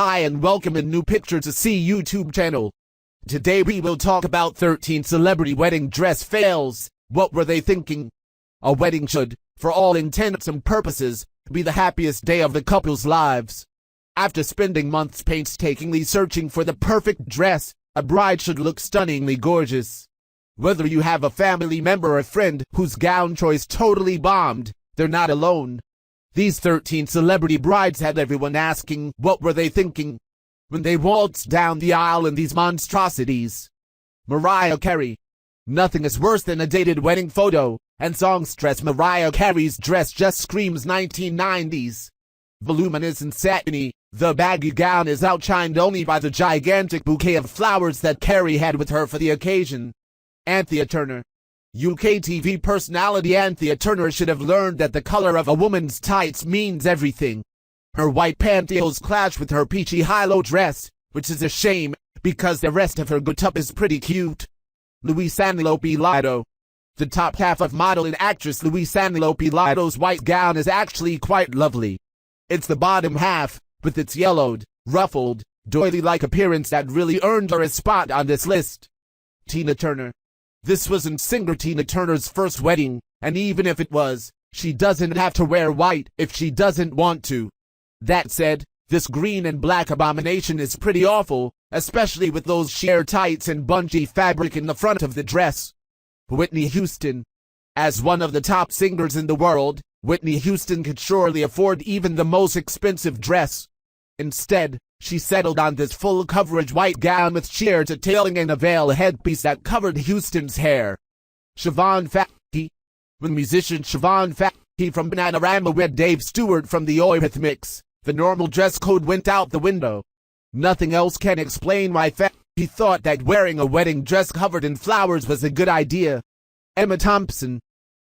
Hi and welcome in new picture to see YouTube channel. Today we will talk about 13 celebrity wedding dress fails. What were they thinking? A wedding should, for all intents and purposes, be the happiest day of the couple's lives. After spending months painstakingly searching for the perfect dress, a bride should look stunningly gorgeous. Whether you have a family member or friend whose gown choice totally bombed, they're not alone. These 13 celebrity brides had everyone asking what were they thinking when they waltzed down the aisle in these monstrosities. Mariah Carey. Nothing is worse than a dated wedding photo, and songstress Mariah Carey's dress just screams 1990s. Voluminous and satiny, the baggy gown is outshined only by the gigantic bouquet of flowers that Carey had with her for the occasion. Anthea Turner. UK TV personality Anthea Turner should have learned that the color of a woman's tights means everything. Her white pantyhose clash with her peachy high-low dress, which is a shame, because the rest of her getup is pretty cute. Luisana Lopilato. The top half of model and actress Luisana Lopilato's white gown is actually quite lovely. It's the bottom half, with its yellowed, ruffled, doily-like appearance that really earned her a spot on this list. Tina Turner. This wasn't singer Tina Turner's first wedding, and even if it was, she doesn't have to wear white if she doesn't want to. That said, this green and black abomination is pretty awful, especially with those sheer tights and bunchy fabric in the front of the dress. Whitney Houston. As one of the top singers in the world, Whitney Houston could surely afford even the most expensive dress. Instead, she settled on this full-coverage white gown with sheer detailing and a veil headpiece that covered Houston's hair. Siobhan Fahey. When musician Siobhan Fahey from Bananarama wed Dave Stewart from the Eurythmics, the normal dress code went out the window. Nothing else can explain why Fahey thought that wearing a wedding dress covered in flowers was a good idea. Emma Thompson.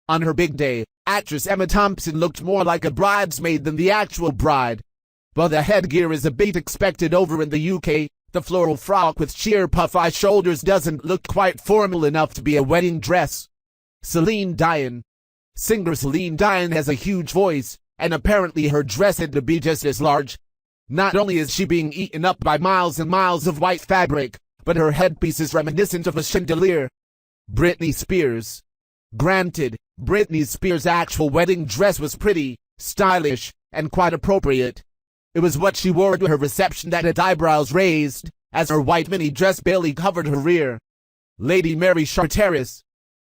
On her big day, actress Emma Thompson looked more like a bridesmaid than the actual bride. While the headgear is a bit expected over in the UK, the floral frock with sheer puff-eye shoulders doesn't look quite formal enough to be a wedding dress. Celine Dion. Singer Celine Dion has a huge voice, and apparently her dress had to be just as large. Not only is she being eaten up by miles and miles of white fabric, but her headpiece is reminiscent of a chandelier. Britney Spears. Granted, Britney Spears' actual wedding dress was pretty, stylish, and quite appropriate. It was what she wore to her reception that had eyebrows raised, as her white mini dress barely covered her rear. Lady Mary Charteris.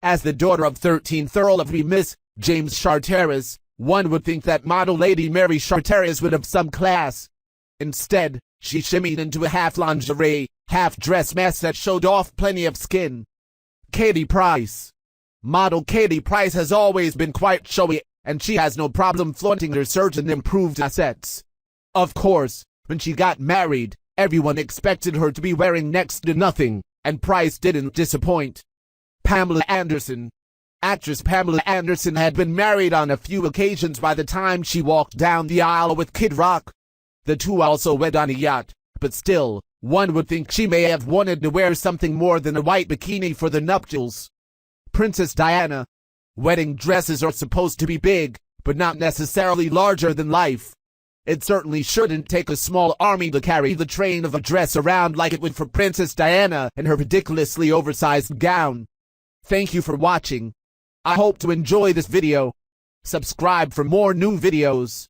As the daughter of 13th Earl of Miss James Charteris, one would think that model Lady Mary Charteris would have some class. Instead, she shimmied into a half-lingerie, half-dress mess that showed off plenty of skin. Katie Price. Model Katie Price has always been quite showy, and she has no problem flaunting her surge and improved assets. Of course, when she got married, everyone expected her to be wearing next to nothing, and Price didn't disappoint. Pamela Anderson. Actress Pamela Anderson had been married on a few occasions by the time she walked down the aisle with Kid Rock. The two also wed on a yacht, but still, one would think she may have wanted to wear something more than a white bikini for the nuptials. Princess Diana. Wedding dresses are supposed to be big, but not necessarily larger than life. It certainly shouldn't take a small army to carry the train of a dress around like it would for Princess Diana and her ridiculously oversized gown. Thank you for watching. I hope to enjoy this video. Subscribe for more new videos.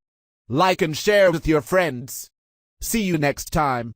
Like and share with your friends. See you next time.